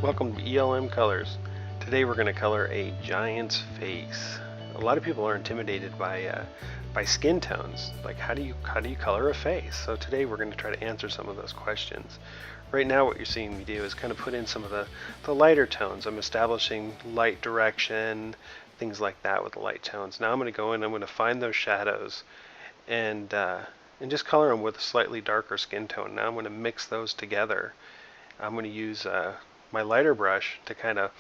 welcome to ELM Colors. Today we're going to color a giant's face. A lot of people are intimidated by skin tones. Like how do you color a face? So today we're going to try to answer some of those questions. Right now what you're seeing me do is kind of put in some of the lighter tones. I'm establishing light direction, things like that with the light tones. Now I'm going to go in, I'm going to find those shadows and just color them with a slightly darker skin tone. Now I'm going to mix those together. I'm going to use my lighter brush to kind of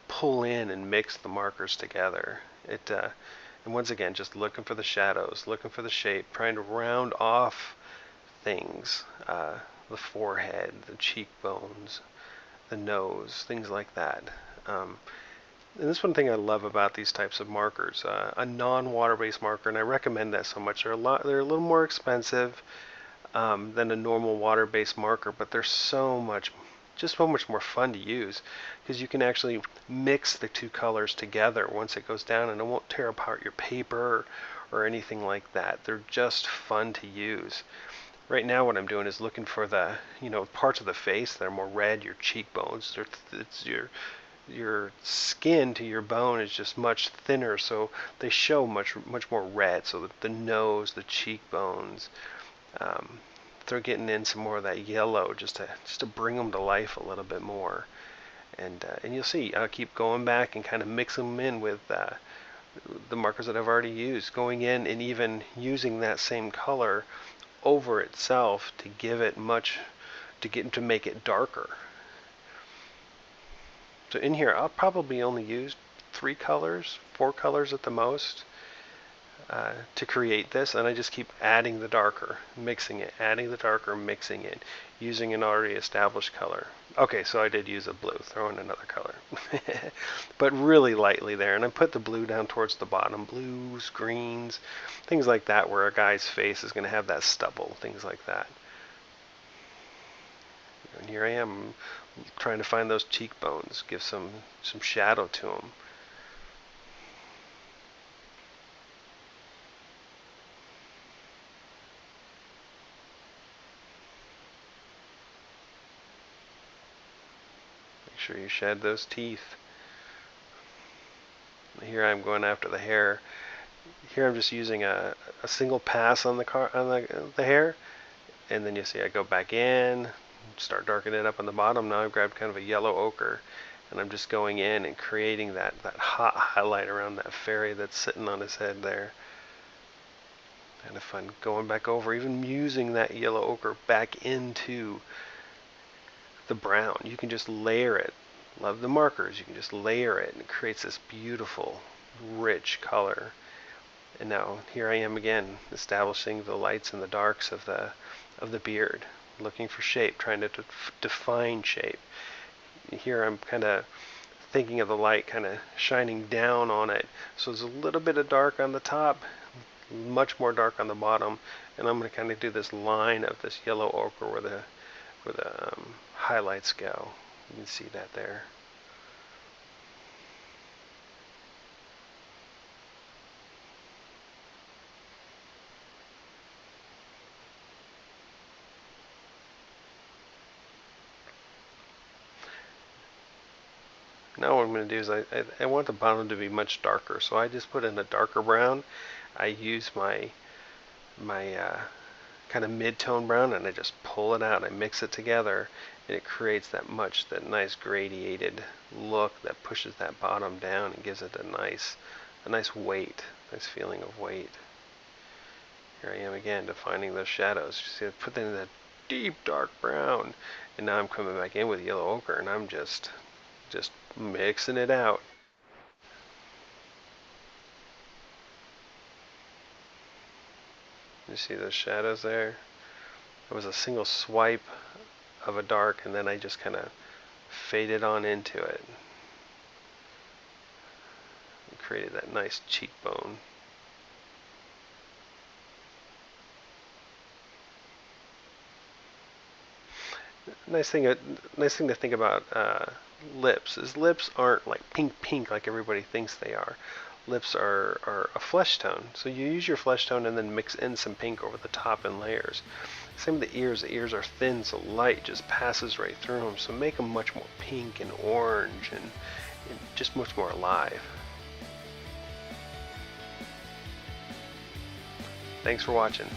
pull in and mix the markers together. And once again, just looking for the shadows, looking for the shape, trying to round off things, the forehead, the cheekbones, the nose, things like that. And this one thing I love about these types of markers, a non-water-based marker, and I recommend that so much. They're a little more expensive than a normal water-based marker, but they're so much more fun to use because you can actually mix the two colors together once it goes down, and it won't tear apart your paper or anything like that. They're just fun to use. Right now what I'm doing is looking for the parts of the face that are more red, your cheekbones. It's your skin to your bone is just much thinner, so they show much more red. So the nose, the cheekbones, they're getting in some more of that yellow just to bring them to life a little bit more. And you'll see I'll keep going back and kind of mix them in with the markers that I've already used, going in and even using that same color over itself to give it to make it darker. So in here I'll probably only use 4 colors at the most to create this, and I just keep adding the darker, mixing it, adding the darker, mixing it, using an already established color. Okay, so I did use a blue, throw in another color, but really lightly there, and I put the blue down towards the bottom, blues, greens, things like that, where a guy's face is going to have that stubble, things like that. And here I am trying to find those cheekbones, give some shadow to them. Make sure you shed those teeth. Here I'm going after the hair. Here I'm just using a single pass on the hair, and then you see I go back in, start darkening it up on the bottom. Now I've grabbed kind of a yellow ochre, and I'm just going in and creating that hot highlight around that fairy that's sitting on his head there. Kind of fun going back over, even using that yellow ochre back into the brown. You can just layer it. Love the markers. You can just layer it, and it creates this beautiful, rich color. And now here I am again, establishing the lights and the darks of the beard, looking for shape, trying to define shape. Here I'm kind of thinking of the light kind of shining down on it, so there's a little bit of dark on the top, much more dark on the bottom, and I'm going to kind of do this line of this yellow ochre where the highlights go. You can see that there. Now what I'm going to do is I want the bottom to be much darker, so I just put in a darker brown. I use my kind of mid-tone brown, and I just pull it out. I mix it together, and it creates that nice gradiated look that pushes that bottom down and gives it a nice weight, nice feeling of weight. Here I am again defining those shadows. You see, I put that in that deep dark brown, and now I'm coming back in with yellow ochre, and I'm just mixing it out. You see those shadows there? It was a single swipe of a dark, and then I just kind of faded on into it and created that nice cheekbone. Nice thing to think about lips is lips aren't like pink like everybody thinks they are. lips are a flesh tone. So you use your flesh tone and then mix in some pink over the top in layers. Same with the ears. The ears are thin, so light just passes right through them. So make them much more pink and orange and just much more alive. Thanks for watching.